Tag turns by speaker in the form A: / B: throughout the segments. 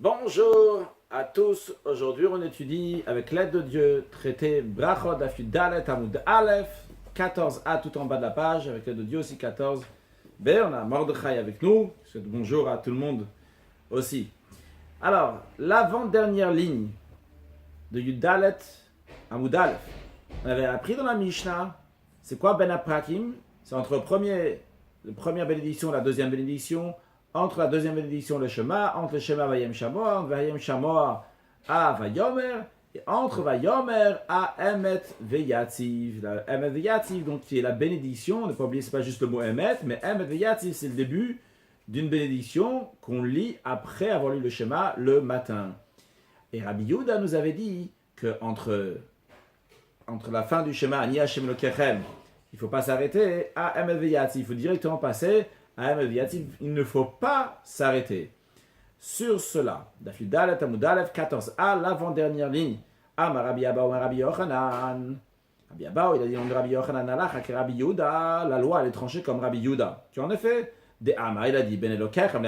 A: Bonjour à tous. Aujourd'hui, on étudie avec l'aide de Dieu traité Brachot Daf Yud Dalet Amud Aleph 14a tout en bas de la page, avec l'aide de Dieu aussi 14b. On a Mordechai avec nous. Je souhaite bonjour à tout le monde aussi. Alors, l'avant-dernière ligne de Yud Dalet Amud Aleph, on avait appris dans la Mishnah, c'est quoi Ben Aprakim? C'est entre la première bénédiction et la deuxième bénédiction. Entre la deuxième bénédiction, le Shema, entre le Shema, Vayem Shamoa, entre Vayem Shamoa à Vayomer, et entre Vayomer à Emet Veyativ. Emet Veyativ, donc qui est la bénédiction, on ne pas oublier, ce n'est pas juste le mot Emet, mais Emet Veyativ, c'est le début d'une bénédiction qu'on lit après avoir lu le Shema le matin. Et Rabbi Yehuda nous avait dit que entre la fin du Shema, Ani Hashem Elokechem, il ne faut pas s'arrêter à Emet Veyativ, il faut directement passer il ne faut pas s'arrêter. Sur cela, Daf Yud Dalet Amud Aleph 14a, l'avant-dernière ligne. Amar Rabbi Abba ou Rabbi Yochanan. Rabbi Abba, il a dit de Rabbi Yochanan Alach, que Rabbi Yehuda, la loi elle est tranchée comme Rabbi Yehuda. Qui en effet, des Amar, il a dit Ben Elokechem,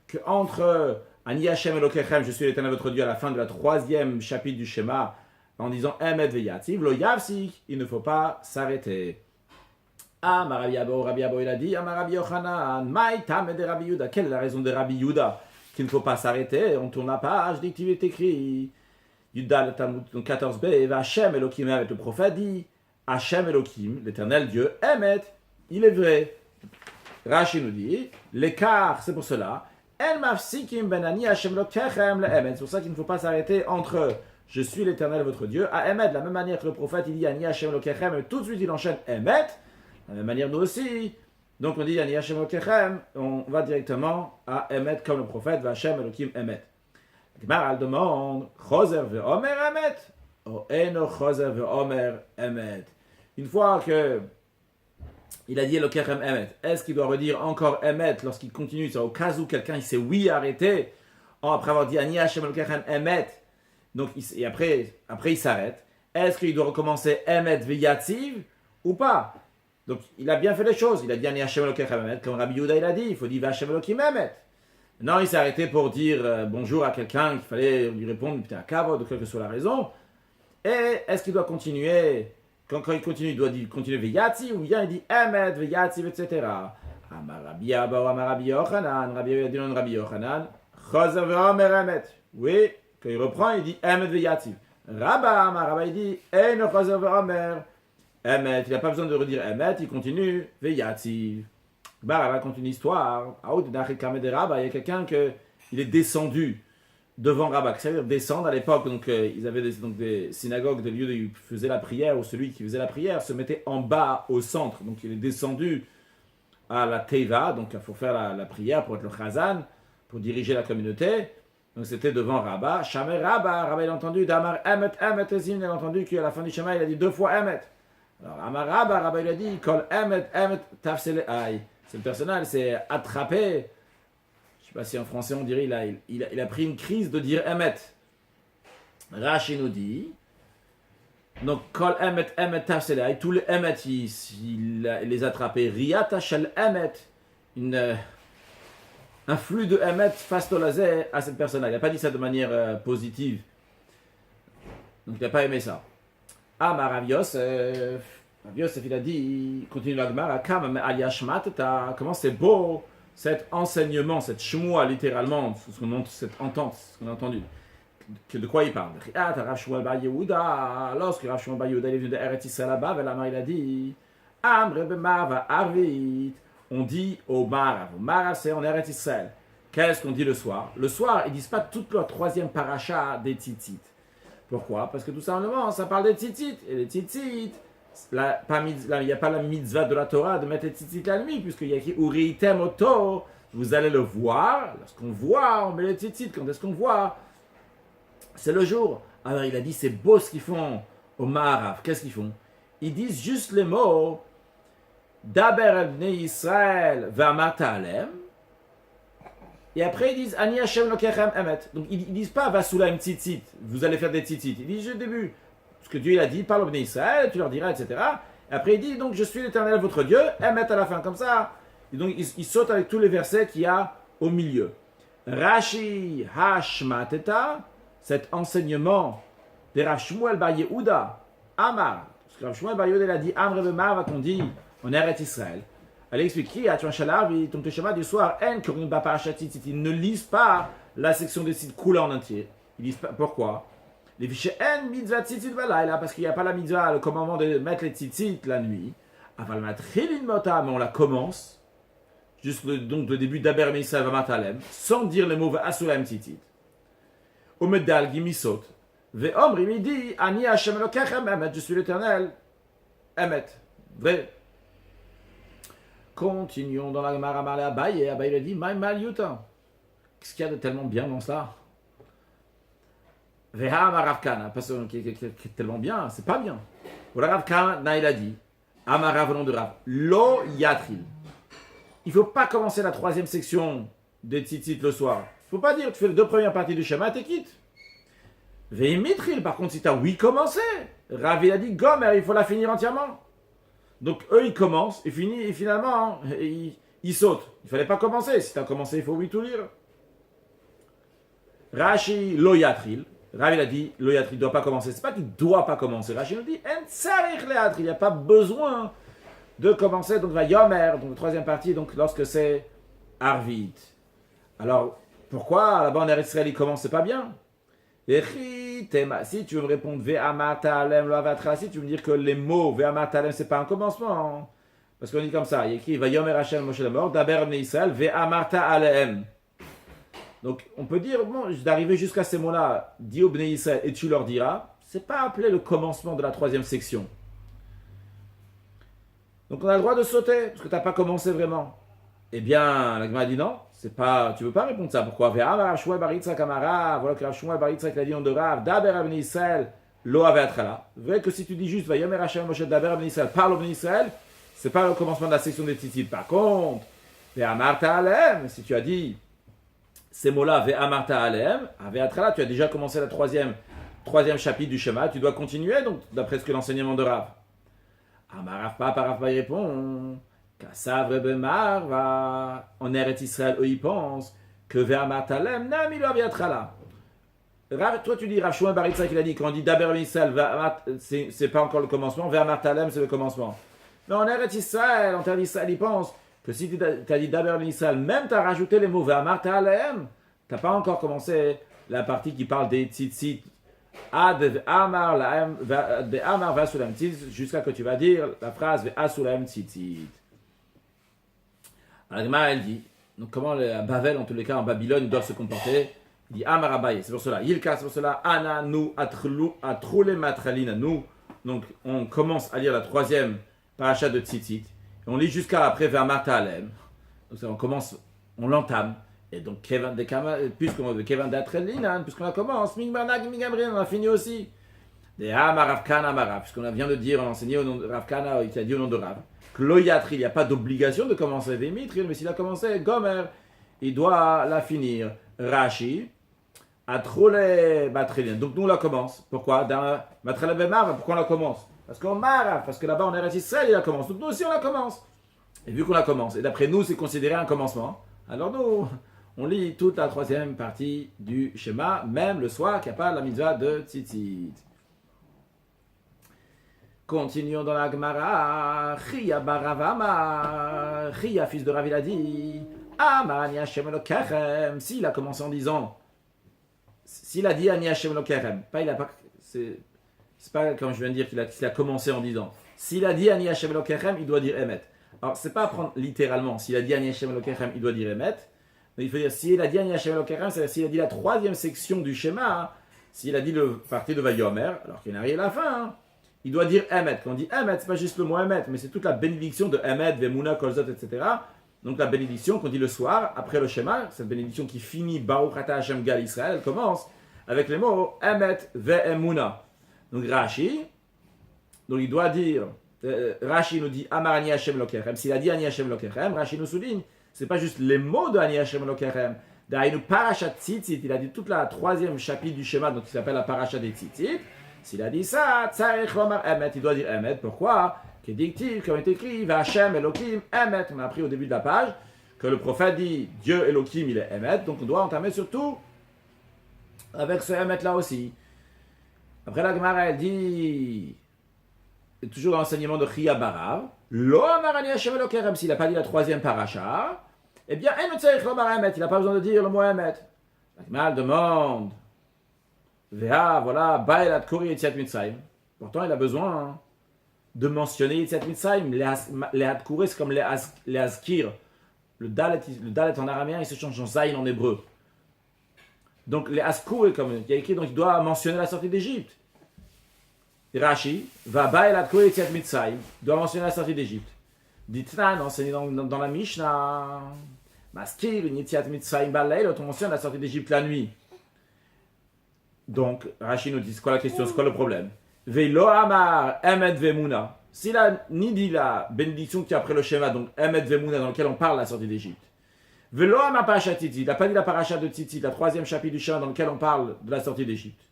A: que entre Ani Hashem Elokechem, je suis l'Éternel votre Dieu, à la fin de la troisième chapitre du Shema, en disant Emet Veyativ, lo Yavsik, il ne faut pas s'arrêter. Ah, Rabbi Abba, il a dit, Rabbi Yochanan, Maï Tam de Rabbi Yehuda. Quelle est la raison de Rabbi Yehuda qu'il ne faut pas s'arrêter? On tourne la page, dès qu'il est écrit, Yudal Talmud 14b, et Hachem Elohim, avec le prophète dit, Hachem Elohim, l'éternel Dieu, Emet, il est vrai. Rashi nous dit, l'écart, c'est pour cela, El Mafsikim Benani Hachem Elokechem le Emet. C'est pour ça qu'il ne faut pas s'arrêter entre je suis l'éternel votre Dieu, à Emet, de la même manière que le prophète, il dit Ani Hachem Elokechem, et tout de suite il enchaîne Emet. De la même manière, nous aussi. Donc on dit Ani Hashem Elokechem, on va directement à Emet comme le prophète, va Hashem Elokim Emet. Gemara demande Choser ve'omer Emet ou eno Choser ve'omer Emet. Une fois que il a dit Elokechem Emet, est-ce qu'il doit redire encore Emet lorsqu'il continue? C'est au cas où quelqu'un il s'est arrêté après avoir dit Ani Hashem Elokechem Emet, donc et après il s'arrête. Est-ce qu'il doit recommencer Emet ve'yativ ou pas? Donc, il a bien fait les choses. Il a dit Ani Hashem Elokechem Emet, comme Rabbi Yehuda il a dit. Il faut dire Hashem Elokim Emet. Non, il s'est arrêté pour dire bonjour à quelqu'un qu'il fallait lui répondre, putain, à kavod, de quelle que soit la raison. Et est-ce qu'il doit continuer? Quand il continue, il doit dire continuer Veyati, ou bien il dit Emet, Veyati, etc. Amar Rabbi Abba ou Amar Rabbi Yochanan. Rabbi Yehuda dit non, Rabbi Yochanan. Choser ve'omer Emet. Oui, quand il reprend, il dit Emet, Veyati. Rabba, Amar Rabba, il dit Ein Choser ve'omer Emet, il n'a pas besoin de redire Emet, il continue Veyativ. Bah, raconte une histoire. Il y a quelqu'un il est descendu devant Rabba. C'est-à-dire descendre à l'époque, donc ils avaient des synagogues, des lieux où ils faisaient la prière, où celui qui faisait la prière se mettait en bas au centre. Donc il est descendu à la Teiva, donc il faut faire la prière pour être le Chazan, pour diriger la communauté. Donc c'était devant Rabba. Shamer Rabba, il a entendu Damar Emet, Emet, il a entendu qu'à la fin du chemin, il a dit deux fois Emet. Alors, Amar Rabba, il a dit, Kol Emet, Emet, Tafsele Aïe. C'est le personnage, c'est attrapé. Je ne sais pas si en français on dirait, il a pris une crise de dire Emet. Rashi nous dit, donc, Kol Emet, Emet, Tafsele Aïe. Tous les Emet, il les a attrapés. Riyata Shel Emet. Un flux de Emet face au laser à cette personne-là. Il n'a pas dit ça de manière positive. Donc, il n'a pas aimé ça. Amar Rav Yosef, il a dit, continue la Gemara, comment c'est beau cet enseignement, cette shmoua littéralement, cette entente, ce qu'on a entendu. De quoi il parle? Lorsque Rav Shmuel Bar Yehuda est venu de Eretz Yisraël là-bas, il a dit, Amre b'Marav Arvit, on dit au Marav. Marav c'est en Eretz Yisraël. Qu'est-ce qu'on dit le soir? Le soir, ils disent pas toute leur troisième paracha des tzitzit. Pourquoi? Parce que tout simplement, ça parle des tzitzit. Et les tzitzit, il n'y a pas la mitzvah de la Torah de mettre les tzitzit la nuit, puisqu'il y a écrit Uriitem oto, vous allez le voir. Lorsqu'on voit, on met les tzitzit. Quand est-ce qu'on voit? C'est le jour. Alors il a dit, c'est beau ce qu'ils font au Ma'arav. Qu'est-ce qu'ils font? Ils disent juste les mots Daber el bnei Yisrael ve'amarta alem. Et après, ils disent Ani Hashem Elokechem Emet. Donc, ils ne disent pas Vasulaim Tzitzit, vous allez faire des tzitzit. Ils disent au début, ce que Dieu il a dit, parle au Bnei Israël, tu leur diras, etc. Et après, il dit donc, je suis l'Éternel votre Dieu, Emet à la fin, comme ça. Et donc, il saute avec tous les versets qu'il y a au milieu. Rashi Hashmateta, cet enseignement de Rav Shmuel Bar Yehuda, Amar, parce que Rav Shmuel Bar Yehuda il a dit Amr Bemar, qu'on dit en Eretz Israël. Elle explique qui a tué un shalav, il tombe le schéma du soir, En Korin Ba Parashat Tzitzit, ils ne lisent pas la section des sites coulés en entier. Ils lisent pas, pourquoi? Les fichiers En Mitzvah Tzitzit Valayla, parce qu'il n'y a pas la mitzvah, le commandement de mettre les tzitzit la nuit. Aval Matrillin Mota, mais on la commence. Juste donc le début d'Aber Misa Vamatalem, sans dire les mots Asulam Titit. Omedal Gimisot, Ve'omri midi, Ani Hashem Elokechem Emet, je suis l'Éternel, Emet, vrai. Continuons dans la Gemara Marle Abaye, Abaye lui dit, Maïmal Yuta. Qu'est-ce qu'il y a de tellement bien dans ça? Ve'ham Aravkana, parce que qui est tellement bien, c'est pas bien. Ou la Ravkana, il a dit, Amarav, nom de Rav, Lo Yatril. Il ne faut pas commencer la troisième section des tzitzit le soir. Il ne faut pas dire, tu fais les deux premières parties du schéma, t'es quitte. Veimitril, par contre, si tu as oui commencé, Ravi a dit, Gomer, il faut la finir entièrement. Donc eux, ils commencent, et finalement, ils sautent. Il ne fallait pas commencer. Si tu as commencé, il faut oui tout lire. Rashi, Loyatril. Ravi a dit, Loyatril ne doit pas commencer. C'est pas qu'il ne doit pas commencer. Rashi nous dit, il n'y a pas besoin de commencer, donc va Yomer, donc la troisième partie, donc lorsque c'est Arvit. Alors, pourquoi là-bas en Eretz Israël il commence, c'est pas bien? Si tu veux me répondre Ve'amartalem lo avatra, si tu veux me dire que les mots Ve'amartalem c'est pas un commencement, parce qu'on dit comme ça, il écrit va Yomer Hashem Moshe Lemor, Daber Bnei Israël Ve'amarta alehem. Donc on peut dire, bon, d'arriver jusqu'à ces mots-là, dis au Bnei Israël et tu leur diras, c'est pas appelé le commencement de la troisième section. Donc on a le droit de sauter, parce que tu n'as pas commencé vraiment. Eh bien, la Gemara dit non, c'est pas, tu ne veux pas répondre ça. Pourquoi? Voilà que Rav Shmuel Bar Yitzhak a dit en de Rav, Daber Bnei Israël, lo ave'atchala. Vrai que si tu dis juste, va Yomer Hashem Moshe Daber Bnei Israël, parle au Bnei Israël, c'est pas le commencement de la section des tzitzit. Par contre, ve'amarta alehem, si tu as dit ces mots-là, ve'amarta alehem, ave'atchala, tu as déjà commencé la troisième chapitre du schéma, tu dois continuer, donc d'après ce que l'enseignement de Rav. Amarav Papa Rav répond Kassav Rebemar va en Eretz Israël, eux ils pensent que Ve'amartalem Nam il aviatrala. Toi tu dis Rav Shmuel Bar Yitzhak il a dit quand on dit Daber Israël c'est pas encore le commencement, Ve'amartalem c'est le commencement. Mais en Eretz Israël, en Terre d'Israël, ils pensent que si tu as dit Daber Israël, même tu as rajouté les mots Ve'amartalem, tu n'as pas encore commencé la partie qui parle des tzitzit. Jusqu'à que tu vas dire la phrase Asulaim Tzitzit. Alors elle dit, donc comment à Bavel, en tous les cas en Babylone, ils doivent se comporter. Il dit Amar Abaye, c'est pour cela. Yilka, c'est pour cela. Ana, nous, atroule matralina, nous. Donc on commence à lire la troisième paracha de Tzitzit. Et on lit jusqu'à après vers Martalem. Donc ça, on commence, on l'entame. Et donc, puisqu'on la commence, on a fini aussi. Puisqu'on vient de dire, on a enseigné au nom de Ravkana, il a dit au nom de Rav. Kloyatri, il n'y a pas d'obligation de commencer Vémitril, mais s'il a commencé Gomer, il doit la finir. Rashi, Atrole Batrilien. Donc nous on la commence. Pourquoi? Dans Matrele Bemar, pourquoi on la commence? Parce que là-bas on est Eretz Israël, il la commence. Donc nous aussi on la commence. Et vu qu'on la commence, et d'après nous c'est considéré un commencement, alors nous. On lit toute la troisième partie du schéma, même le soir, qu'il n'y a pas la mitzvah de tzitzit. Continuons dans la Gemara. Chia baravama. Chia, fils de Rav, il a dit Ama ani Hashem Elokechem. S'il a commencé en disant, s'il a dit ani Hashem Elokechem, pas il a pas, c'est pas comme je viens de dire qu'il a commencé en disant. S'il a dit ani Hashem Elokechem, il doit dire Emet. Alors c'est pas à prendre littéralement. S'il a dit ani Hashem Elokechem, il doit dire Emet. Mais il faut dire, s'il a dit Ani Hashem Elokechem, c'est-à-dire s'il a dit la troisième section du schéma, hein, s'il a dit le parti de Vayomer, alors qu'il n'arrive à la fin, hein, il doit dire Emet. Quand on dit Emet, c'est pas juste le mot Emet, mais c'est toute la bénédiction de Emet, Vemuna, Kolzot, etc. Donc la bénédiction qu'on dit le soir, après le schéma, cette bénédiction qui finit Baruch Ata Hashem Gal Israël, elle commence avec les mots Emet, Ve'emuna. Donc Rashi, donc il doit dire, Rashi nous dit Amar Ani Hashem Elokechem. S'il a dit Ani Hashem Elokechem, Rashi nous souligne, c'est pas juste les mots de Ani Hashem Elokechem. D'ailleurs, Parashat Tzitzit, il a dit toute la troisième chapitre du schéma, donc il s'appelle la Parashat des Tzitzit. S'il a dit ça, Tzarech Lomar Emet, il doit dire Emet. Pourquoi? Qu'est-il, comme est écrit, Hashem Elokim Emet. On a appris au début de la page que le prophète dit Dieu Elohim, il est Emet, donc on doit entamer surtout avec ce Emet là aussi. Après la Gemara, elle dit, toujours dans l'enseignement de Chia Barav, Lo Amarani Hashem Elokerem, s'il n'a pas dit la troisième paracha, eh bien, il n'a pas besoin de dire le mot Emet. La Gemara demande, Veha, voilà, Baelat Kori Yetziat Mitzrayim. Pourtant, il a besoin de mentionner Yetziat Mitzrayim. Les Hadkouré, c'est comme les Azkir. Le Dalet en araméen, il se change en Zayin en hébreu. Donc, les Azkouré, comme il y a écrit, donc il doit mentionner la sortie d'Égypte. Rashi, va Baelat Kori Yetziat Mitzrayim, doit mentionner la sortie d'Égypte. Ditnan, enseigné dans la Mishnah, Maskir, Yetziat Mitzrayim Baleil, on mentionne la sortie d'Égypte la nuit. Donc, Rashi nous dit, c'est quoi la question, c'est quoi le problème? Veilo Amar, Emet Vemuna. S'il a ni dit la bénédiction qui est après le schéma, donc Emet Vemuna, dans lequel on parle de la sortie d'Égypte. Veilo Amar Parashat Tzitzit, il n'a pas dit la paracha de Tzitzit, la troisième chapitre du schéma dans lequel on parle de la sortie d'Égypte.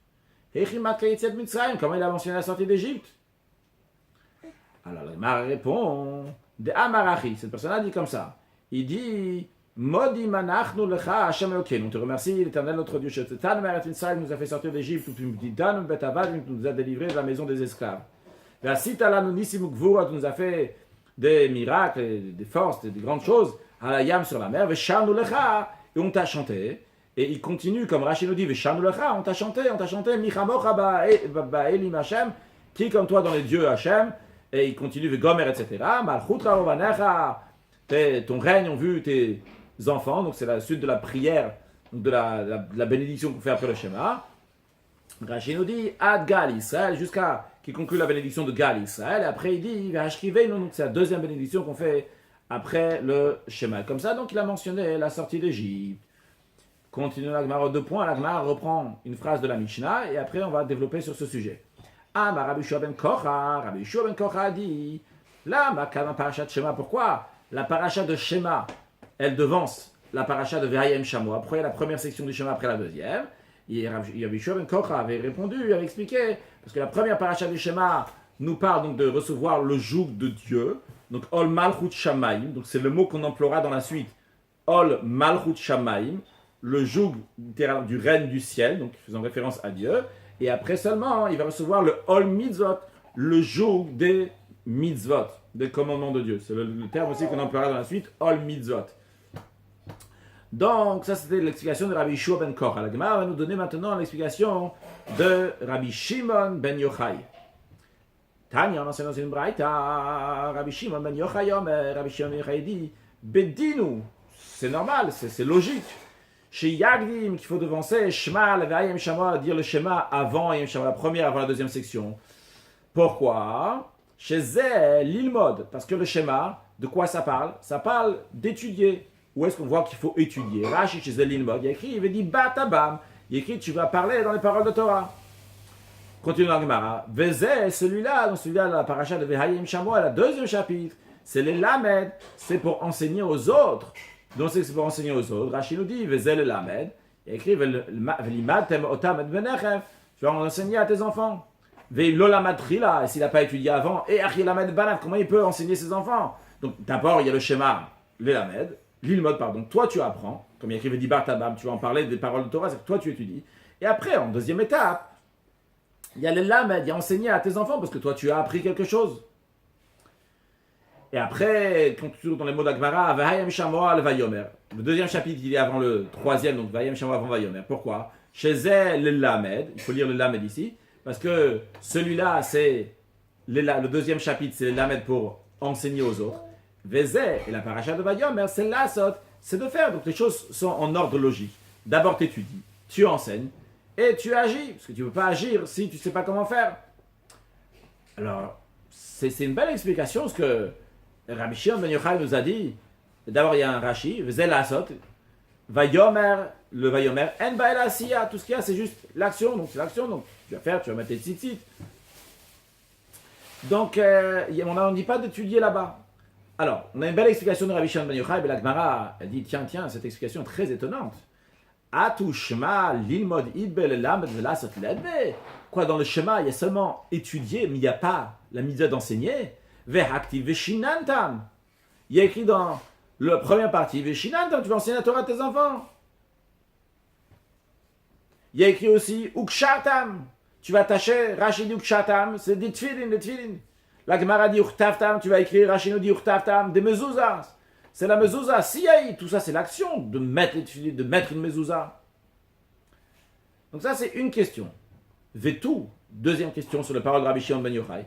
A: Comment il a mentionné la sortie d'Égypte? Alors, le Gemara répond, de Amarachi, cette personne a dit comme ça. Il dit, Modi manachnu lecha Hashem Elokeinu. On te remercie, l'Éternel notre Dieu. Shetan meret Mitzrayim nous a fait sortir d'Égypte, nous a délivré de la maison des esclaves. Vasita lanu nisim gvura, tu nous a fait des miracles, des forces, des grandes choses. Halayam sur la mer, veshanu lecha, et on t'a chanté. Et il continue, comme Rachid nous dit, veshanu lecha, on t'a chanté, michamocha ba'elim Hashem, qui comme toi dans les dieux Hashem. Et il continue, vegomer, etc. Malchut ra'ovanecha, ton règne ont vu tes enfants, donc c'est la suite de la prière, donc de la bénédiction qu'on fait après le schéma. Rachid nous dit Ad Gal Israël, jusqu'à qui conclut la bénédiction de Gal Israël, et après il dit donc c'est la deuxième bénédiction qu'on fait après le schéma. Comme ça, donc il a mentionné la sortie d'Égypte. Continue la Gemara, 2 points, la Gemara reprend une phrase de la Mishnah, et après on va développer sur ce sujet. Rabbi Yeshua ben Kocha a dit là, ma parashat Shema, pourquoi la paracha de Shema elle devance la paracha de Vayayim Shamoa. Pourquoi il y a la première section du Shema après la deuxième? Et Rabbi Yeshua ben Kocha avait répondu, il avait expliqué, parce que la première paracha du Shema nous parle donc de recevoir le joug de Dieu, donc Ol Malchut Shamayim, donc c'est le mot qu'on emploiera dans la suite, Ol Malchut Shamayim, le joug du règne du ciel, donc faisant référence à Dieu, et après seulement il va recevoir le Ol Mitzvot, le joug des mitzvot, des commandements de Dieu. C'est le terme aussi qu'on emploiera dans la suite, Ol Mitzvot. Donc, ça c'était l'explication de Rabbi Yeshua ben Kocha. La Gemara va nous donner maintenant l'explication de Rabbi Shimon ben Yochai. Tanya, on enseigne dans une braïta, Rabbi Shimon ben Yochai, Rabbi Shimon ben Yochai dit, Bedinu, c'est normal, c'est logique. Chez Yagdim, qu'il faut devancer, Shema, le Vayayim Shamoa, dire le Shema avant Yayim Shamoa, la première avant la deuxième section. Pourquoi? Chez Zé, l'ilmod, parce que le Shema, de quoi ça parle? Ça parle d'étudier. Où est-ce qu'on voit qu'il faut étudier? Rashi chez l'ilmod, il y a écrit, il veut dire batabam. Il y a écrit, tu vas parler dans les paroles de Torah. Continue dans la Gemara. Vezé, celui-là, la paracha de Vayayim Shamoa, la deuxième chapitre, c'est les lamed, c'est pour enseigner aux autres. Donc c'est pour enseigner aux autres. Rashi nous dit, Vezé le lamed, il y a écrit, Velimad tem otam et benechem, tu vas en enseigner à tes enfants. Ve'lolamad trila, et s'il n'a pas étudié avant, et achilamed banav, comment il peut enseigner ses enfants? Donc d'abord, il y a le schéma, les lamed, l'ilmod, pardon, toi tu apprends, comme il y a écrit Vedibar Tabam, tu vas en parler des paroles de Torah, c'est que toi tu étudies. Et après, en deuxième étape, il y a les lamed, il y a enseigné à tes enfants, parce que toi tu as appris quelque chose. Et après, toujours dans les mots d'Agmara, Vayayim Shamoa le Vayomer. Le deuxième chapitre, il est avant le troisième, donc Vayayim Shamoa avant Vayomer. Pourquoi? Chez le lamed, il faut lire le lamed ici, parce que celui-là, c'est le deuxième chapitre, c'est le lamed pour enseigner aux autres. Vezé, et la paracha de Vayomer, c'est l'asot, c'est de faire. Donc les choses sont en ordre logique. D'abord tu étudies, tu enseignes, et tu agis. Parce que tu ne peux pas agir si tu ne sais pas comment faire. Alors, c'est une belle explication, ce que Rabbi Shimon ben Yochai nous a dit. D'abord il y a un Rashi, Vezé l'asot, Vayomer, le Vayomer, En Bael Asiya, tout ce qu'il y a c'est juste l'action, donc c'est l'action, donc tu vas faire, tu vas mettre tes tzitzit. Donc on ne dit pas d'étudier là-bas. Alors, on a une belle explication de Rabbi Shimon ben Yochai, et la Gemara, elle dit, tiens, cette explication est très étonnante. Atu Shema, l'ilmod idbel lamed velasot ledbe. Quoi, dans le Shema, il y a seulement étudier, mais il n'y a pas la mitzvah d'enseigner. Vehaktiv veshinantam. Il y a écrit dans La première partie, Veshinantam, tu vas enseigner la Torah à tes enfants. Il y a écrit aussi Ukshatam. Tu vas attacher, Rashi dit Ukshatam, c'est des tfilin. La Gemara dit Uktavtam, tu vas écrire, Rashi nous dit Uktavtam, des mezuzahs. C'est la mezuzah, siyaï, tout ça c'est l'action de mettre les tfilin, de mettre une mezuzah. Donc ça c'est une question. Vetou, deuxième question sur la parole de Rabbi Shimon ben Yochai.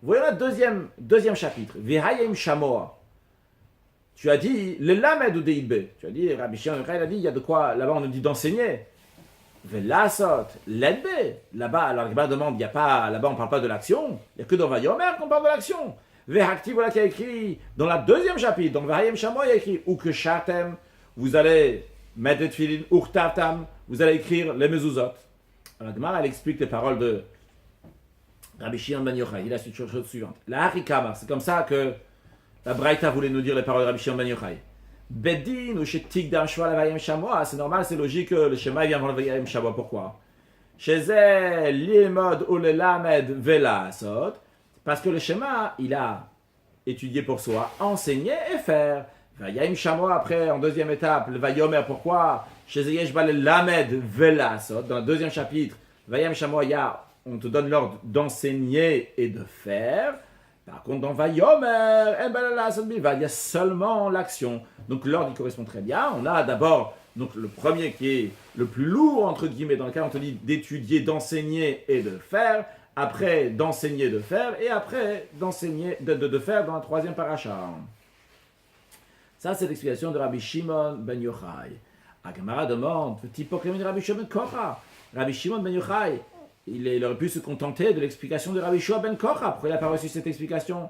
A: Voyons le deuxième chapitre. Vehayim shamoa. Tu as dit le lamed ou deibbe. Tu as dit, Rabbi Shimon ben Yochai a dit, il y a de quoi, là-bas on nous dit d'enseigner. Velasot, l'edbe. Là-bas, alors Gemara demande, il y a pas, là-bas on ne parle pas de l'action. Il n'y a que dans Vayomer qu'on parle de l'action. Vehakti, voilà qui a écrit, dans la deuxième chapitre, dans Vehayim shamoa, il y a écrit, ou que shatem, vous allez mettre les tfilin, urtavtam, vous allez écrire les mezuzot. Alors Gemara, elle explique les paroles de Rabbi Shimon ben Yochai. Il a cette chose suivante. La harikama, c'est comme ça que la Braïta voulait nous dire les paroles de Rabbi Shimon ben Yochai. Bedin ou chez Tigdam Shva la Vayem Shamoa, c'est normal, c'est logique que le schéma vient avant le Vayem Shamoa. Pourquoi? Chez l'imod ou le lamed velasot, parce que le schéma, il a étudié pour soi, enseigné et faire. Vayem Shamoa, après, en deuxième étape, le Vayomer, pourquoi? Chez Yeshba le lamed velasot, dans le deuxième chapitre, Vayem Shamoa, on te donne l'ordre d'enseigner et de faire. Par contre, dans Vayomer, il y a seulement l'action. Donc l'ordre, il correspond très bien. On a d'abord donc, le premier qui est le plus lourd, entre guillemets, dans lequel on te dit d'étudier, d'enseigner et de faire. Après, d'enseigner, de faire. Et après, d'enseigner, de faire dans la troisième paracha. Ça, c'est l'explication de Rabbi Shimon ben Yochai. Agamara demande, petit hypocrite de Rabbi Shimon ben Kocha. Rabbi Shimon ben Yochai, il aurait pu se contenter de l'explication de Rabbi Shua ben Kocha. Pourquoi il n'a pas reçu cette explication?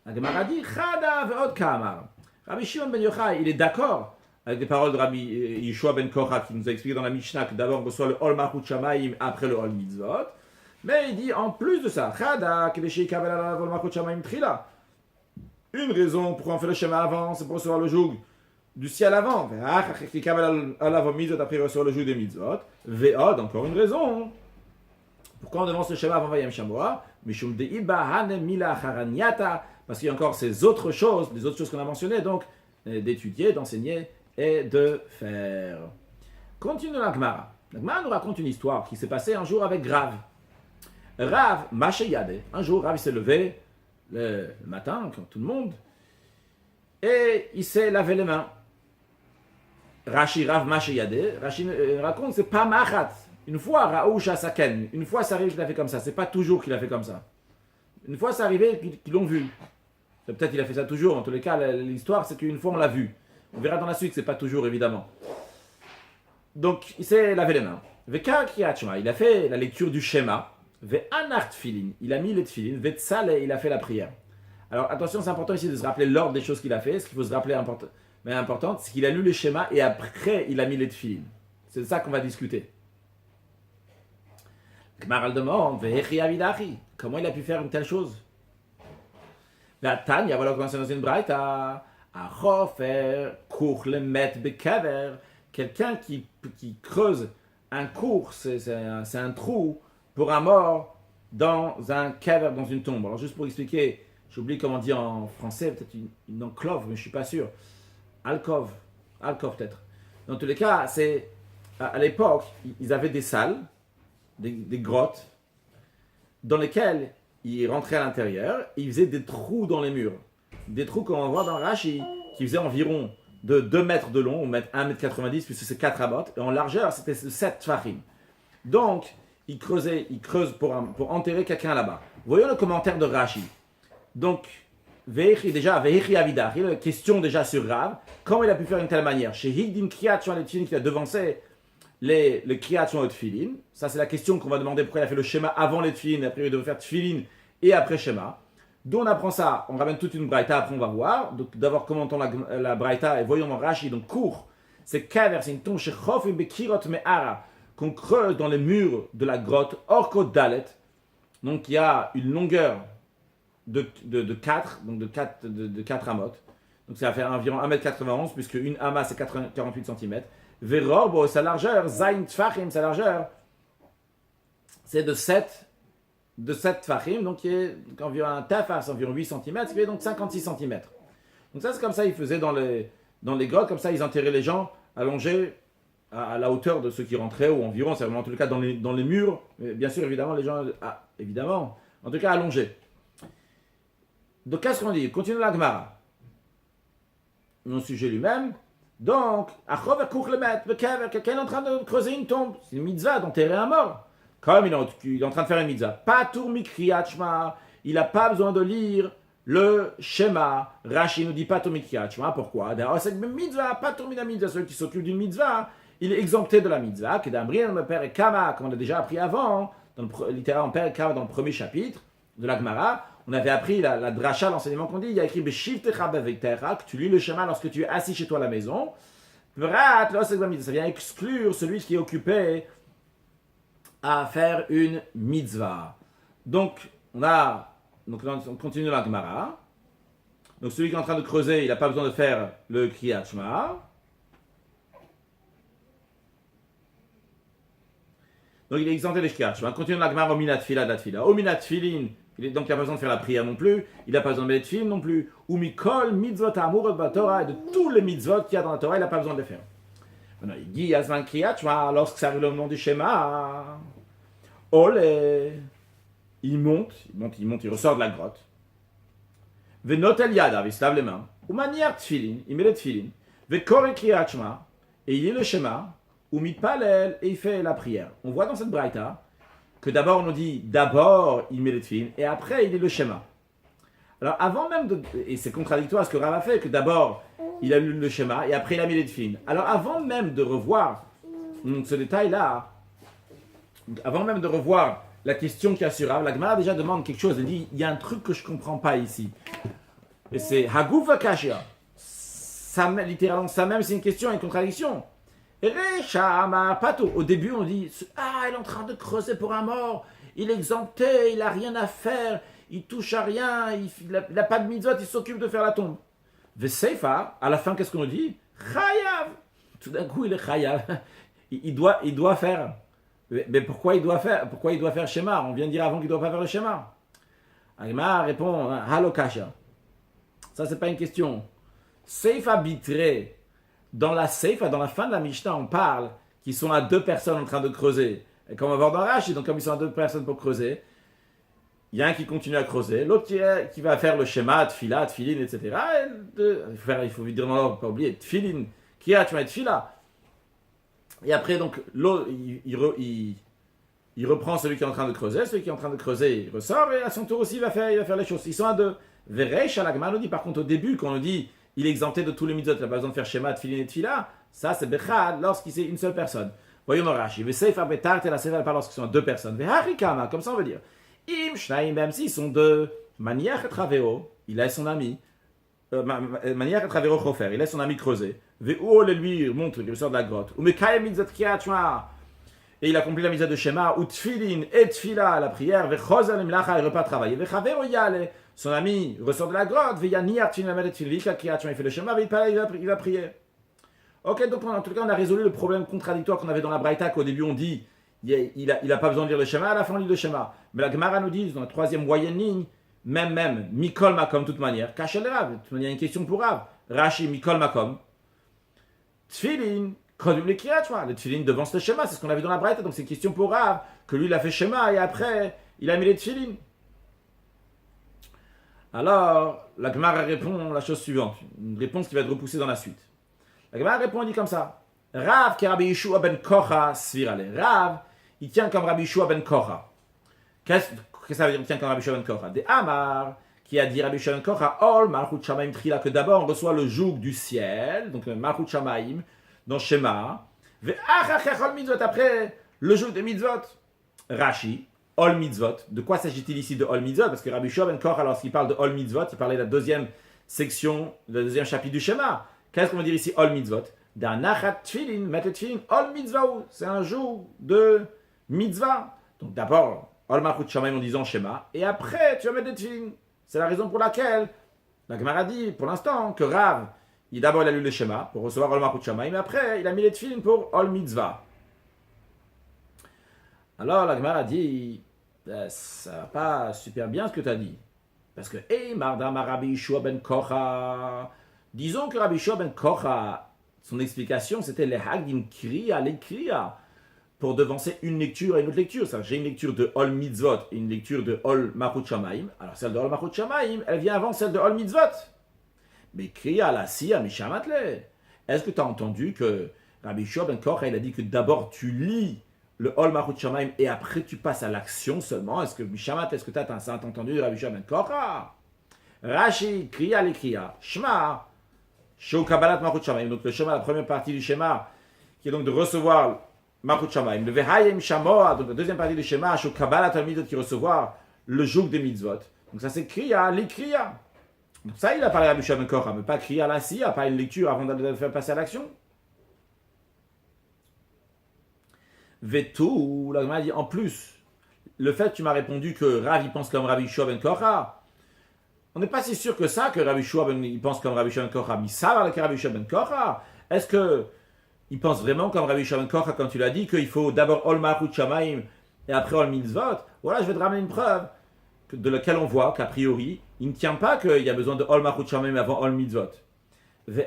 A: La Gemara dit Chada ve'od kamar. Rabbi Shimon ben Yochai, il est d'accord avec les paroles de Rabbi Yeshua ben Kocha qui nous a expliqué dans la Mishnah que d'abord on reçoit le Ol Malchut Shamayim après le Ol Mitzvot. Mais il dit en plus de ça, Chada kedeshei kabel alav Ol Malchut Shamayim trila. Une raison pour en faire le schéma avant, c'est pour recevoir le joug du ciel avant. Ve'ach kabel alav Ol Mitzvot après recevoir le joug des Mitzvot. Ve'od, encore une raison. Pourquoi on demande ce schéma avant Vayem Shamoa? Mishum deiba hanem mila charaniata. Parce qu'il y a encore ces autres choses, les autres choses qu'on a mentionnées, donc d'étudier, d'enseigner et de faire. Continue la Gemara. La Gemara nous raconte une histoire qui s'est passée un jour avec Rav. Rav Masheyade. Un jour, Rav s'est levé le matin, comme tout le monde, et il s'est lavé les mains. Rashi Rav Masheyade. Rashi raconte, c'est pas machat. Une fois, Raoucha Saken, une fois ça arrive qu'il a fait comme ça, c'est pas toujours qu'il a fait comme ça. Une fois ça arrivé qu'ils l'ont vu. Peut-être qu'il a fait ça toujours, en tous les cas, l'histoire c'est qu'une fois on l'a vu. On verra dans la suite, c'est pas toujours évidemment. Donc il s'est lavé les mains. Veka Kriyachma, il a fait la lecture du schéma. Ve'anart filin, il a mis les tfilin. Ve'tsale, il a fait la prière. Alors attention, c'est important ici de se rappeler l'ordre des choses qu'il a fait. Ce qu'il faut se rappeler important, c'est qu'il a lu le schéma et après il a mis les tfilin. C'est de ça qu'on va discuter. Gmaral demande, comment il a pu faire une telle chose? La Tanya, voilà comment c'est dans une braïta. Quelqu'un qui creuse un cours, c'est un trou pour un mort dans un kever, dans une tombe. Alors juste pour expliquer, j'oublie comment dire en français, peut-être une enclave, mais je ne suis pas sûr. Alcove peut-être. Dans tous les cas, c'est à l'époque, ils avaient des salles, des grottes, dans lesquelles ils rentraient à l'intérieur et ils faisaient des trous dans les murs. Des trous comme on voit dans Rashi, qui faisaient environ de 2 mètres de long, ou 1,90 m, puisque c'est 4 amot, et en largeur, c'était 7 tfachim. Donc, ils creusent pour enterrer quelqu'un là-bas. Voyons le commentaire de Rashi. Donc, Vehichi Avidar, il y a une question déjà sur Rav, comment il a pu faire une telle manière? Chez Higdim Kriyat Shon Tfilin, qui a devancé le Kriyat Shon Tfilin, ça c'est la question qu'on va demander pourquoi il a fait le schéma avant les Tfilin, après il devait faire Tfilin et après schéma. D'où on apprend ça, on ramène toute une braïta, après on va voir. Donc d'abord commentons la braïta et voyons dans Rashi, donc court, c'est kaver, c'est une tombe chez Chof Bekirot Me'ara, qu'on creuse dans les murs de la grotte, Orko Dalet. Donc il y a une longueur de 4, donc de 4 amot. Donc ça va faire environ 1,91 m, puisque une ama c'est 48 cm. Verorbo, sa largeur, Zain Tfachim, sa largeur, c'est de 7 tfachim, donc qui est environ un tafas, environ 8 cm, ce qui fait donc 56 cm. Donc ça, c'est comme ça ils faisaient dans les grottes, comme ça ils enterraient les gens allongés à la hauteur de ceux qui rentraient, ou environ, c'est vraiment en tout cas dans les murs, mais bien sûr, évidemment, les gens, évidemment, en tout cas allongés. Donc qu'est-ce qu'on dit? Continue la Gemara. Mon sujet lui-même. Donc, quelqu'un est en train de creuser une tombe. C'est une mitzvah d'enterrer un mort. Comme il est en train de faire une mitzvah. Patur mikriyat shema. Il n'a pas besoin de lire le schéma. Rashi nous dit patur mikriyat shema. Pourquoi? D'ailleurs, c'est une mitzvah, patur mina mitzvah. Celui qui s'occupe d'une mitzvah, il est exempté de la mitzvah. Kedamrien me père Kama, comme on a déjà appris avant, littéralement père Kama dans le premier chapitre de la Gemara. On avait appris la dracha, l'enseignement qu'on dit, il y a écrit que tu lis le schéma lorsque tu es assis chez toi à la maison. Ça vient exclure celui qui est occupé à faire une mitzvah. Donc, on continue la Gemara. Donc, celui qui est en train de creuser, il n'a pas besoin de faire le Kriyat Shema. Donc, il est exempté des Kriyat Shema. Continue la Gemara au Minat Fila de la Tfila. Au Minat Filin, donc il n'a pas besoin de faire la prière non plus, il n'a pas besoin de mettre film non plus, ou mikol mitzvot amoureux de la Torah, et de tous les mitzvot qu'il y a dans la Torah, il n'a pas besoin de les faire. Maintenant, il dit Yazman Kriyat Shema, lorsque ça arrive au moment du schéma, il monte, il ressort de la grotte. Venotel yadav, il se lave les mains, ou manière tfilin, il met les tfilin, vekore Kriyat Shema, et il lit le schéma, ou mitpalel, et il fait la prière. On voit dans cette braïta que d'abord on nous dit, il met les tefilin, et après il lit le schéma. Alors avant même et c'est contradictoire à ce que Rav a fait, que d'abord il a lu le schéma, et après il a mis les tefilin. Alors avant même de revoir ce détail-là, avant même de revoir la question qu'il y a sur Rav, la Gemara déjà demande quelque chose, elle dit, il y a un truc que je ne comprends pas ici. Et c'est Haguf Akashia. Littéralement, ça même c'est une question, une contradiction. Au début, on dit il est en train de creuser pour un mort, il est exempté, il n'a rien à faire, il touche à rien, il n'a pas de mitzvot, il s'occupe de faire la tombe. Veseifa, à la fin, qu'est-ce qu'on nous dit? Chayav. Tout d'un coup, il est chayav. Il doit faire. Mais pourquoi il doit faire schéma? On vient de dire avant qu'il ne doit pas faire le schéma. Agma répond halokasha. Ça, c'est pas une question. Seifa bitré. Dans la Seifa, dans la fin de la Mishnah, on parle qu'ils sont à deux personnes en train de creuser. Et comme on va voir dans Rashi, donc comme ils sont à deux personnes pour creuser, il y a un qui continue à creuser, l'autre qui va faire le schéma, tfila, tfilin, etc. Il faut dire non, pas oublier, tfilin, kriyat shema et tfila. Et après, donc, l'autre, il reprend celui qui est en train de creuser, celui qui est en train de creuser, il ressort, et à son tour aussi, il va faire les choses. Ils sont à deux. Veresh, la Gemara nous dit, par contre, au début, quand on dit il est exempté de tous les mitzvot, il n'a pas besoin de faire schéma, tfilin et tfila, ça c'est bechad lorsqu'il c'est une seule personne. Voyons dans Rashi, veseifa betart et la seifa pas lorsqu'ils sont deux personnes. Veharikama, comme ça on veut dire. Im shnaim, même s'ils sont deux, maniach et traveo, il a son ami, maniach et traveo chofer, il a son ami creusé. Ve'ol, lui montre, il sort de la grotte. Ou mekayem mitzvot kriyat shema, et il accomplit la mitzvah de schéma, ou tfilin et tfila, la prière, ve'chozal imlacha, il repart travailler. Ve'chavero yale, son ami ressort de la grotte, il fait le schéma, il va prier. Ok, donc en tout cas, on a résolu le problème contradictoire qu'on avait dans la Braïta, qu'au début on dit il a pas besoin de lire le schéma, à la fin on lit le schéma. Mais la Gemara nous dit, dans la troisième moyenne ligne, même, Mikol Makom, de toute manière, Kachel Rav, de toute manière, il y a une question pour Rav. Rashi, Mikol Makom, Tfilin, Kodum le Kriyat Shema, le Tfilin devance le schéma, c'est ce qu'on avait dans la Braïta, donc c'est une question pour Rav, que lui il a fait schéma et après il a mis les Tfilin. Alors, la Gemara répond la chose suivante, une réponse qui va être repoussée dans la suite. La Gemara répond, il dit comme ça. Rav qui Rabbi Yeshua ben Kocha svirale. Rav, il tient comme Rabbi Yeshua ben Kocha. Qu'est-ce que ça veut dire, il tient comme Rabbi Yeshua ben Kocha? Des Amar, qui a dit Rabbi Yeshua ben Kocha, Ol Malchut Shamaim Trila, que d'abord on reçoit le joug du ciel, donc Malchut Shamaim, dans Shema, Ve'achachachol mitzvot, après le joug des mitzvot. Rashi, Ol mitzvot. De quoi s'agit-il ici de Ol mitzvot? Parce que Rabbi Yeshua ben Kocha, lorsqu'il parle de Ol mitzvot, il parlait de la deuxième section, le deuxième chapitre du Shema. Qu'est-ce qu'on veut dire ici Ol mitzvot? D'anachat tfilin, mettre tfilin, Ol mitzvah, c'est un jour de mitzvah. Donc d'abord, Ol malchut shamayim en disant Shema, et après tu vas mettre des tfilin. C'est la raison pour laquelle la Gemara dit pour l'instant que Rav, d'abord il a lu le Shema pour recevoir Ol malchut shamayim, mais après il a mis les tfilin pour Ol mitzvah. Alors la Gemara dit, ça va pas super bien ce que tu as dit. Parce que, Mardam Rabbi Yeshua ben Kocha, Disons que Rabbi Shua ben Kocha, son explication, c'était les hagdim kriya, les kriya, pour devancer une lecture à une autre lecture. J'ai une lecture de Ol Mitzvot et une lecture de Ol Malchut Shamaim. Alors celle de Ol Malchut Shamaim, elle vient avant celle de Ol Mitzvot. Mais kriya la siya mishamatle. Est-ce que tu as entendu que Rabbi Shua ben Kocha, il a dit que d'abord tu lis le Ol Malchut Shamaim et après tu passes à l'action seulement? Est-ce que mishamat, est-ce que tu as entendu de Rabbi Shua ben Kocha? Rashi, kriya les kriya, shma, shou kabbalat Malchut Shamaim. Donc le shema, la première partie du schéma, qui est donc de recevoir Malchut Shamaim. Le vehayim shamoa, donc la deuxième partie du schéma, shou kabbalat al-mitzvot, qui recevoir le joug des mitzvot. Donc ça c'est kriya les kriya. Donc ça, il a parlé à Rabbi Shua ben Kocha, mais pas kriya la siya, pas une lecture avant de faire passer à l'action. Vetou, la Gemara dit en plus, le fait que tu m'as répondu que Rav il pense comme Rabbi Shua ben Kocha, on n'est pas si sûr que ça, que Rabbi Shua il pense comme Rabbi Shua ben Kocha. Mais ça va avec Rabbi Shua ben Kocha. Est-ce que il pense vraiment comme Rabbi Shua ben Kocha quand tu l'as dit qu'il faut d'abord Ol Malchut Shamaim et après Ol Mitzvot? Voilà, je vais te ramener une preuve de laquelle on voit qu'a priori, il ne tient pas qu'il y a besoin de Ol Malchut Shamaim avant Ol Mitzvot.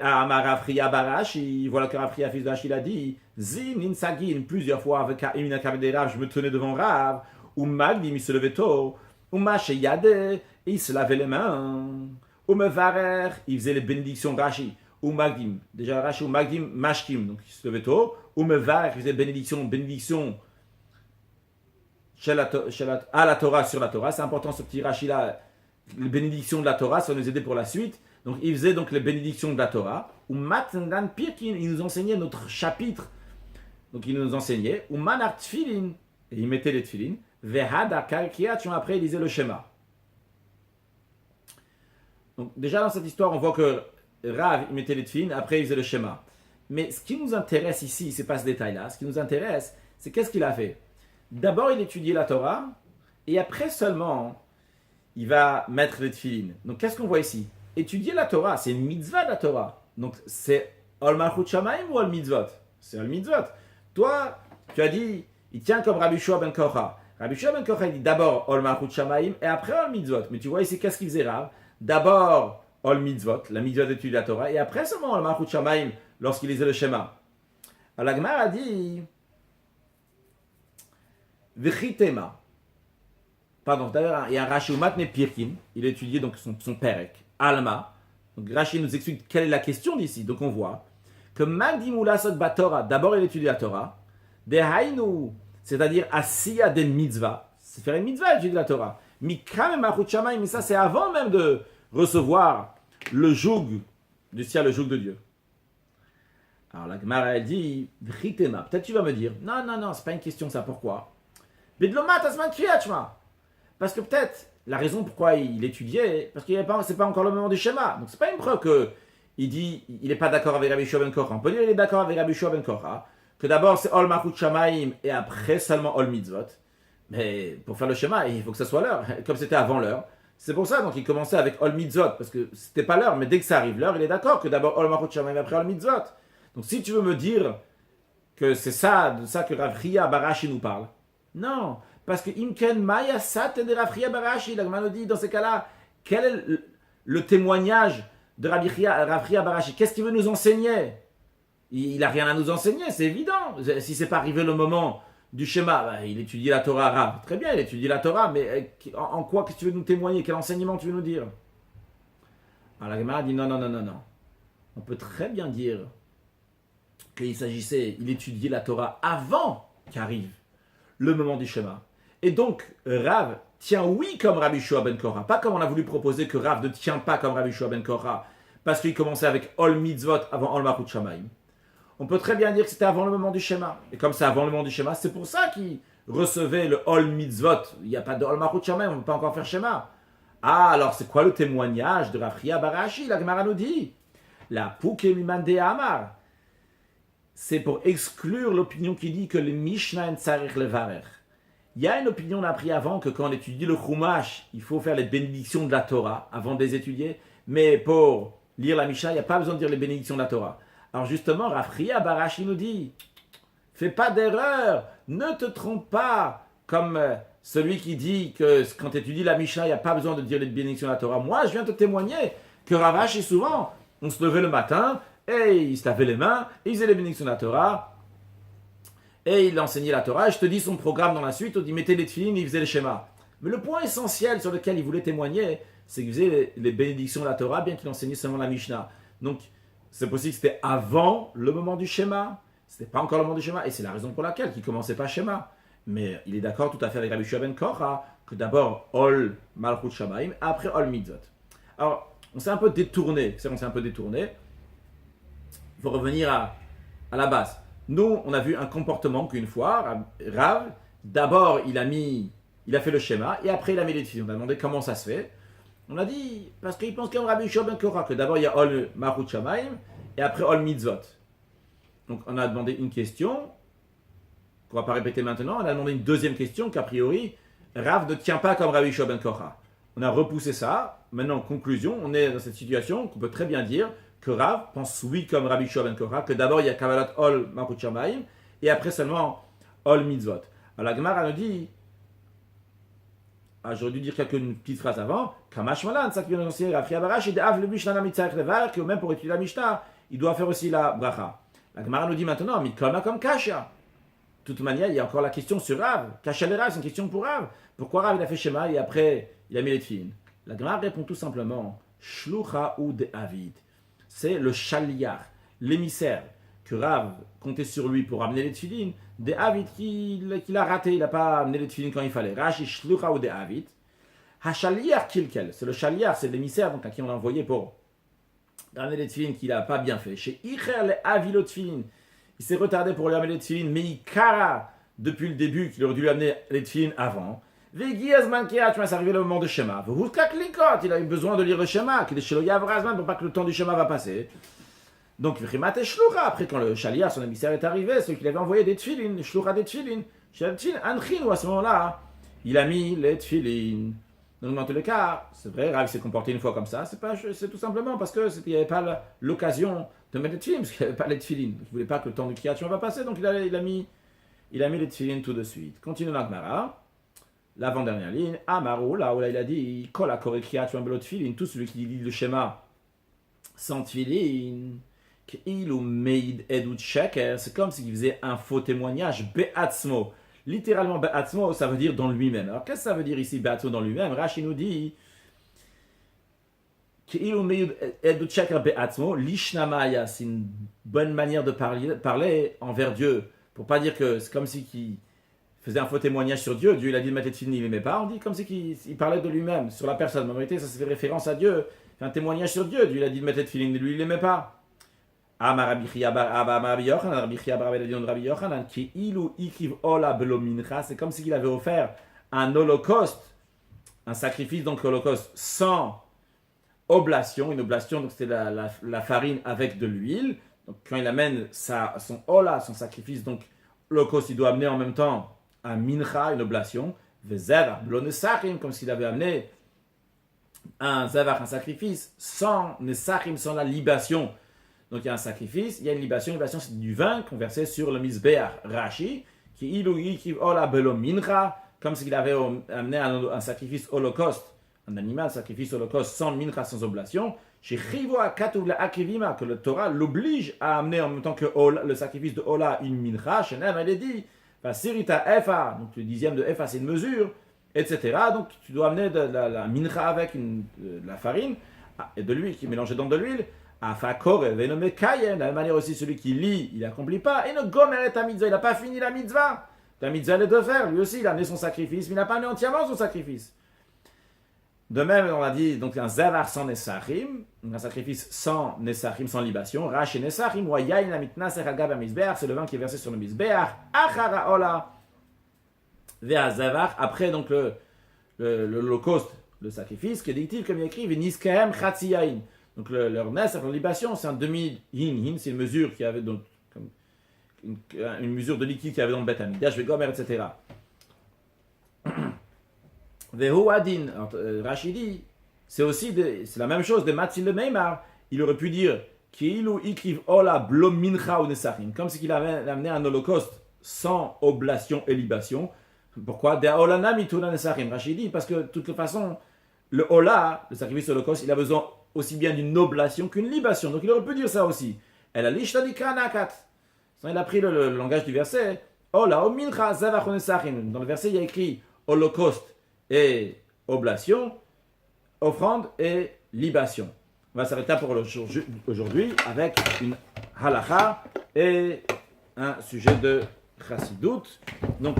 A: Amar Barashi, voilà que Rav Chia fils de Rachid a dit, Zin Ninsagin, plusieurs fois avec Imina Kabedei Rav, je me tenais devant Rav, ou Magdim, il se levait tôt, ou Maché Yade, il se lavait les mains, ou Mevarer, il faisait les bénédictions Rashi, ou Magdim, déjà Rashi ou Magdim, Mashkim, donc il se levait tôt, ou Mevarer, il faisait bénédiction à la Torah, sur la Torah, c'est important ce petit Rashi là, les bénédictions de la Torah, ça va nous aider pour la suite. Donc il faisait donc les bénédictions de la Torah. Ou Matnan Pirkin, il nous enseignait notre chapitre. Donc il nous enseignait. Ou Manar Tfilin, et il mettait les Tfilin. Vehada Kalkiat, après il lisait le schéma. Donc déjà dans cette histoire, on voit que Rav il mettait les Tfilin, après il faisait le schéma. Mais ce qui nous intéresse ici, c'est pas ce détail-là. Ce qui nous intéresse, c'est qu'est-ce qu'il a fait. D'abord il étudiait la Torah, et après seulement, il va mettre les Tfilin. Donc qu'est-ce qu'on voit ici? Étudier la Torah, c'est une mitzvah de la Torah. Donc c'est Ol Malchut Shamaim ou Ol Mitzvot? C'est Ol Mitzvot. Toi, tu as dit, il tient comme Rabbi Shua ben Kocha. Rabbi Shua ben Kocha, il dit d'abord Ol Malchut Shamaim et après Ol Mitzvot. Mais tu vois ici, qu'est-ce qu'il faisait Rav? D'abord Ol Mitzvot, la mitzvah d'étudier la Torah, et après seulement Ol Malchut Shamaim lorsqu'il lisait le schéma. Alors la Gemara a dit V'chitema. Pardon, d'ailleurs, il y a un Rashi ou Matne Pirkin, il étudiait donc son Perek. Alma. Donc Rashi nous explique quelle est la question d'ici. Donc on voit que Magdimula Sot Batora, d'abord il étudie la Torah, Dehainu, c'est-à-dire Asiya de Mitzvah, c'est faire une mitzvah étudier la Torah. Mikam et Malchut Shamaim, mais ça c'est avant même de recevoir le joug du ciel, le joug de Dieu. Alors la Gemara elle dit, Vritema, peut-être tu vas me dire, non, c'est pas une question ça, pourquoi? Bidlomat Asman Kriyachma. Parce que peut-être, la raison pourquoi il étudiait, parce que c'est pas encore le moment du schéma. Donc c'est pas une preuve qu'il dit, il n'est pas d'accord avec Rabbi Shua ben Kocha. On peut dire qu'il est d'accord avec Rabbi Shua ben Kocha, que d'abord c'est Ol Malchut Shamaim et après seulement Ol Mitzvot. Mais pour faire le schéma, il faut que ça soit l'heure, comme c'était avant l'heure. C'est pour ça donc il commençait avec Ol Mitzvot, parce que c'était pas l'heure, mais dès que ça arrive l'heure, il est d'accord que d'abord Ol Malchut Shamaim et après Ol Mitzvot. Donc si tu veux me dire que c'est de ça que Rav Chia Barashi nous parle, non. Parce que Imken Maya Sat de Rav Chia Barashi, la Gemara nous dit dans ces cas-là, quel est le témoignage de Rav Chia Barashi? Qu'est-ce qu'il veut nous enseigner? Il n'a rien à nous enseigner, c'est évident. Si c'est pas arrivé le moment du schéma, il étudie la Torah arabe. Très bien, il étudie la Torah, mais en quoi que tu veux nous témoigner? Quel enseignement tu veux nous dire? Alors la Gemara dit non. On peut très bien dire il étudiait la Torah avant qu'arrive le moment du schéma. Et donc, Rav tient oui comme Rabbi Shua ben Kocha, pas comme on a voulu proposer que Rav ne tient pas comme Rabbi Shua ben Kocha, parce qu'il commençait avec Ol Mitzvot avant Ol Malchut Shamaim. On peut très bien dire que c'était avant le moment du schéma. Et comme c'est avant le moment du schéma, c'est pour ça qu'il recevait le Ol Mitzvot. Il n'y a pas de Ol Malchut Shamaim, on ne peut pas encore faire schéma. Ah, alors c'est quoi le témoignage de Rav Chia Barashi? La Gemara nous dit, la Pouke Mimande Amar. C'est pour exclure l'opinion qui dit que le Mishnah en Tsarich Levarer. Il y a une opinion, on a appris avant, que quand on étudie le Chumash, il faut faire les bénédictions de la Torah avant de les étudier. Mais pour lire la Mishnah, il n'y a pas besoin de dire les bénédictions de la Torah. Alors justement, Rav Chia Barashi nous dit, fais pas d'erreur, ne te trompe pas, comme celui qui dit que quand tu étudies la Mishnah, il n'y a pas besoin de dire les bénédictions de la Torah. Moi, je viens te témoigner que Rav Ashi, souvent, on se levait le matin, et il se lavait les mains, et il faisait les bénédictions de la Torah, et il enseignait la Torah, et je te dis son programme dans la suite, on dit mettez les tefilines, il faisait les schémas. Mais le point essentiel sur lequel il voulait témoigner, c'est qu'il faisait les bénédictions de la Torah, bien qu'il enseignait seulement la Mishnah. Donc, c'est possible que c'était avant le moment du schéma, c'était pas encore le moment du schéma, et c'est la raison pour laquelle il commençait pas schéma. Mais il est d'accord tout à fait avec Rabbi Shua ben Korah, que d'abord, Ol Malchut Shamayim, après Ol Mitzvot. Alors, on s'est un peu détourné, il faut revenir à la base. Nous, on a vu un comportement qu'une fois, Rav, d'abord, il a fait le schéma, et après, il a mis les tefilines. On a demandé comment ça se fait. On a dit, parce qu'il pense comme Rabbi Shua ben Korah, que d'abord, il y a Ol Malchut Shamayim, et après Ol Mitzvot. Donc, on a demandé une question, qu'on ne va pas répéter maintenant. On a demandé une deuxième question, qu'a priori, Rav ne tient pas comme Rabbi Shua ben Korah. On a repoussé ça. Maintenant, conclusion, on est dans cette situation qu'on peut très bien dire que Rav pense oui comme Rabbi Shua ben Korah, que d'abord il y a Kavalat Ol Malchut Shamayim, et après seulement Ol Mitzvot. Alors la Gemara nous dit, j'aurais dû dire quelques petites phrases avant, Kamash Malan, ça qui vient d'annoncer Rav Chia Barash, et Av le Mishnah Namitzach Levar, que même pour étudier la Mishnah, il doit faire aussi la bracha. La Gemara nous dit maintenant, Mikoma comme Kasha. De toute manière, il y a encore la question sur Rav. Kasha le Rav, c'est une question pour Rav. Pourquoi Rav il a fait schéma et après il a mis les tefilines? La Gemara répond tout simplement, Shlucha ou de Avid. C'est le chaliar, l'émissaire que Rav comptait sur lui pour amener les tefilines, de Avid qu'il a raté, il n'a pas amené les tefilines quand il fallait. Rashi Shlucha ou de Avid. Hachaliar kilkel, c'est le chaliar, c'est l'émissaire donc à qui on l'a envoyé pour amener les tefilines qu'il n'a pas bien fait. Chez Icher le Avilot tefilines, il s'est retardé pour lui amener les tefilines, mais il kara depuis le début qu'il aurait dû lui amener les tefilines avant. Vegiazman Kirat, c'est arrivé le moment de schéma. Il a eu besoin de lire le schéma, qu'il est chez le Yavrazman pour pas que le temps du schéma va passer. Donc, après quand le chaliar, son émissaire est arrivé, celui qui avait envoyé des tefilines, Shlucha des tefilines, à ce moment-là, il a mis les tefilines. Donc, dans tous les cas, c'est vrai, Rav s'est comporté une fois comme ça, c'est tout simplement parce qu'il n'y avait pas l'occasion de mettre les tefilines, parce qu'il n'y avait pas les tefilines. Il ne voulait pas que le temps du Kirat va passer, donc il a mis les tefilines tout de suite. Continue dans Gemara. L'avant-dernière ligne, Amaru, là où il a dit, Kol akore kriyat tefilin, tout celui qui lit le schéma sans tefilin, qu'il ou meid edut sheker, c'est comme s'il faisait un faux témoignage, be'atzmo. Littéralement, be'atzmo, ça veut dire dans lui-même. Alors, qu'est-ce que ça veut dire ici, be'atzmo dans lui-même? Rashi nous dit, qu'il ou meid edut sheker be'atzmo, lishnamaya, c'est une bonne manière de parler envers Dieu, pour pas dire que c'est comme si qu'il faisait un faux témoignage sur Dieu. Dieu il a dit de mettre les tefilines, il n'aimait pas. On dit comme si qu'il parlait de lui-même, sur la personne. Mais en vérité, ça se fait référence à Dieu. C'est un témoignage sur Dieu. Dieu il a dit de mettre les tefilines, lui il n'aimait pas. C'est comme s'il avait offert un holocauste, un sacrifice, donc holocauste sans oblation. Une oblation, donc c'était la farine avec de l'huile. Donc quand il amène son hola, son sacrifice, donc l'holocauste, il doit amener en même temps un mincha, une oblation, comme s'il avait amené un sacrifice sans nesachim, sans la libation. Donc il y a un sacrifice, il y a une libation c'est du vin qu'on versait sur le misbeach. Rashi, qui comme s'il avait amené un sacrifice holocauste, un animal sacrifice holocauste sans mincha, sans oblation. Chez Chivoa Katuvla Akivima, que le Torah l'oblige à amener en même temps que le sacrifice de Ola une mincha. Chez Nem, elle est dit, Sirita Efa, donc le dixième de Efa, c'est une mesure, etc. Donc tu dois amener de la mincha avec de la farine et de l'huile qui est mélangée dans de l'huile. Afakor, Venome Kayen, de la même manière aussi, celui qui lit, il n'accomplit pas. Et ne gomeret ta mitzvah, il n'a pas fini la mitzvah. La mitzvah, elle est de faire. Lui aussi, il a amené son sacrifice, mais il n'a pas amené entièrement son sacrifice. De même, on a dit donc un zavar sans nesachim, un sacrifice sans nesachim, sans libation. Rach et nesachim, ou yain la mitna seragav amizbeach, c'est le vin qui est versé sur le misbeach. Achara ola, vers zavar, après donc l'holocauste, le sacrifice, qui est dit comme il écrit, v'niskehem chatziyain. Donc leur nesach, leur libation, c'est un demi-hin. Hin, c'est une mesure qui avait donc une mesure de liquide qu'il y avait dans le Beth Amikdash, Vegomer, etc. Vehuadin, Rashi dit, c'est la même chose de Matzil le Meimar. Il aurait pu dire Kiilu ikriv ola blom mincha ou nesachim, comme si il avait amené un holocauste sans oblation et libation. Pourquoi? De olana mituna nesachim. Rashi dit parce que de toute façon, le ola, le sacrifice holocauste, il a besoin aussi bien d'une oblation qu'une libation. Donc il aurait pu dire ça aussi. Elle a l'ishtanikra nakat. Il a pris le langage du verset. Oh la mincha zavachonesachim. Dans le verset, il y a écrit holocauste et oblation, offrande et libation. On va s'arrêter pour aujourd'hui avec une halakha et un sujet de chassidout. Donc,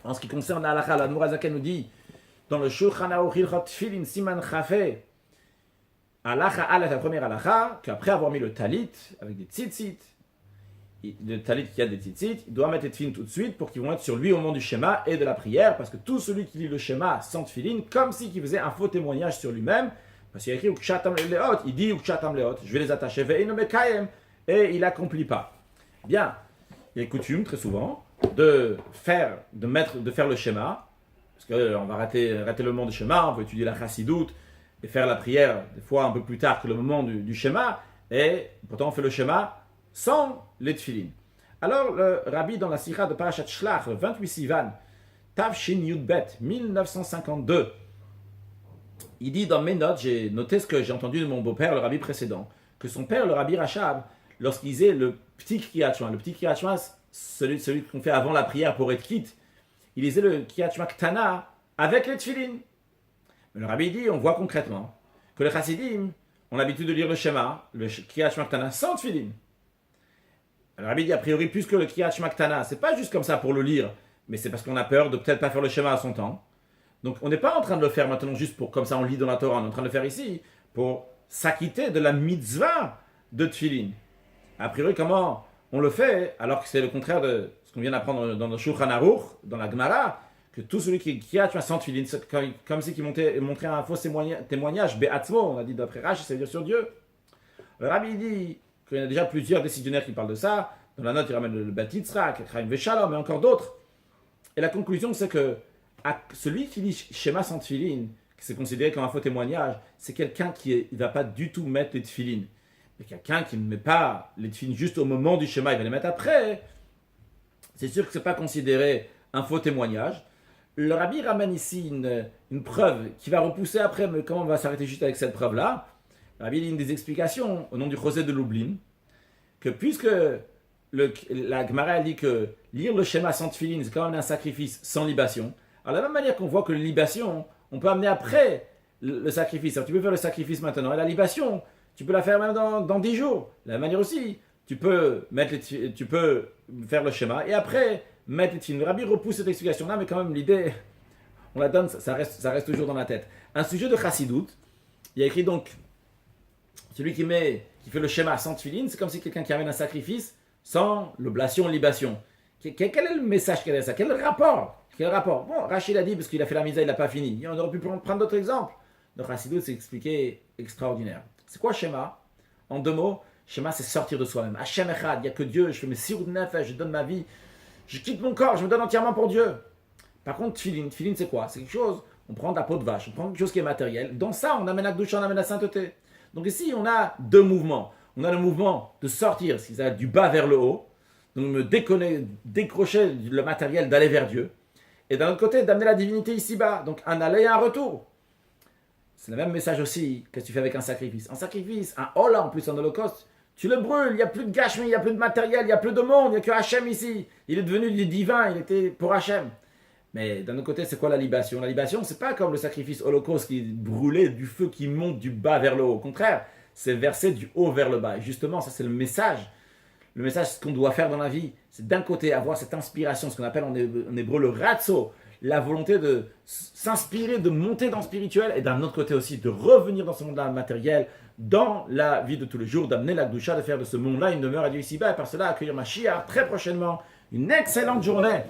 A: en ce qui concerne la halakha, la Nourazaken nous dit dans le Shulchan Aruch Hilchot Tfilin Siman Chafé, halakha aleph, la première halakha, qu'après avoir mis le talit avec des tzitzit, le talit qui a des tzitzit, il doit mettre les tefilin tout de suite pour qu'ils vont être sur lui au moment du schéma et de la prière, parce que tout celui qui lit le schéma sans tefilin, comme si il faisait un faux témoignage sur lui-même, parce qu'il y a écrit Ukshatam leot, il dit Ukshatam leot, je vais les attacher ve'ino mekayem, et il n'accomplit pas. Bien, il y a coutume très souvent de faire le schéma, parce qu'on va rater le moment du schéma, on peut étudier la chassidoute et faire la prière des fois un peu plus tard que le moment du schéma, et pourtant on fait le schéma sans les tefilin. Alors le rabbi dans la sikha de Parashat Shlach, le 28 Sivan, Tav Shin Yudbet, 1952, il dit dans mes notes, j'ai noté ce que j'ai entendu de mon beau-père, le rabbi précédent, que son père, le rabbi Rachab, lorsqu'il disait le petit Kriyat Shema, celui qu'on fait avant la prière pour être quitte, il disait le Kriyat Shema Ktana avec les tefilin. Mais le rabbi dit, on voit concrètement que les chassidim ont l'habitude de lire le schéma, le Kriyat Shema Ktana sans tefilin. Le rabbi dit a priori, puisque le Kriyat Shema Ktana, c'est pas juste comme ça pour le lire, mais c'est parce qu'on a peur de peut-être pas faire le schéma à son temps. Donc on n'est pas en train de le faire maintenant juste pour comme ça on lit dans la Torah, on est en train de le faire ici pour s'acquitter de la mitzvah de tefilin. A priori, comment on le fait alors que c'est le contraire de ce qu'on vient d'apprendre dans le Shulchan Aruch, dans la Gemara, que tout celui qui a sans tefilin, c'est comme si il montrait un faux témoignage, be'atzmo, on a dit d'après Rashi, ça veut dire sur Dieu. Le rabbi dit qu'il y en a déjà plusieurs décisionnaires qui parlent de ça. Dans la note, il ramène le Bat Yitzhak, le Chaim Veshalom, mais encore d'autres. Et la conclusion, c'est que celui qui lit schéma sans tefilin, qui c'est considéré comme un faux témoignage, c'est quelqu'un qui ne va pas du tout mettre les tefilin. Mais quelqu'un qui ne met pas les tefilin juste au moment du schéma, il va les mettre après. C'est sûr que ce n'est pas considéré un faux témoignage. Le rabbi ramène ici une preuve qui va repousser après, mais comment on va s'arrêter juste avec cette preuve-là? Le rabbi dit des explications au nom du Chosé de Lublin, que puisque la Gemara dit que lire le schéma sans tefilin, c'est quand même un sacrifice sans libation. Alors, de la même manière qu'on voit que la libation, on peut amener après le sacrifice. Alors, tu peux faire le sacrifice maintenant. Et la libation, tu peux la faire même dans 10 jours. De la même manière aussi, tu peux faire le schéma et après mettre les tefilin. Le rabbi repousse cette explication-là, mais quand même, l'idée, on la donne, ça reste toujours dans la tête. Un sujet de chassidout, il y a écrit donc, celui qui fait le schéma sans tefilin, c'est comme si quelqu'un qui amène un sacrifice sans l'oblation, libation. Quel est le message qu'elle a ça? Quel rapport? Bon, Rachid a dit, parce qu'il a fait la misère, il n'a pas fini. On aurait pu prendre d'autres exemples. Donc, Chassidut, c'est expliqué extraordinaire. C'est quoi schéma? En 2 mots, schéma, c'est sortir de soi-même. Hashem Echad, il n'y a que Dieu, je fais mes sirut nefesh, je donne ma vie, je quitte mon corps, je me donne entièrement pour Dieu. Par contre, tefilin, c'est quoi? C'est quelque chose, on prend de la peau de vache, on prend quelque chose qui est matériel. Dans ça, on amène la douche, on amène la sainteté. Donc ici, on a 2 mouvements. On a le mouvement de sortir, c'est-à-dire du bas vers le haut, donc me décrocher le matériel, d'aller vers Dieu. Et d'un autre côté, d'amener la divinité ici-bas. Donc un aller et un retour. C'est le même message aussi que tu fais avec un sacrifice. Un sacrifice, un hola en plus, un holocauste, tu le brûles, il n'y a plus de gâchement, il n'y a plus de matériel, il n'y a plus de monde, il n'y a que Hachem ici. Il est devenu du divin, il était pour Hachem. Mais d'un autre côté, c'est quoi la libation? La libation, c'est pas comme le sacrifice holocauste qui est brûlé du feu qui monte du bas vers le haut. Au contraire, c'est verser du haut vers le bas. Et justement, ça c'est le message. Le message, ce qu'on doit faire dans la vie, c'est d'un côté avoir cette inspiration, ce qu'on appelle en hébreu le ratso, la volonté de s'inspirer, de monter dans le spirituel, et d'un autre côté aussi de revenir dans ce monde-là matériel, dans la vie de tous les jours, d'amener la Gdusha, de faire de ce monde-là une demeure à Dieu ici-bas, et par cela accueillir Mashiach très prochainement. Une excellente journée.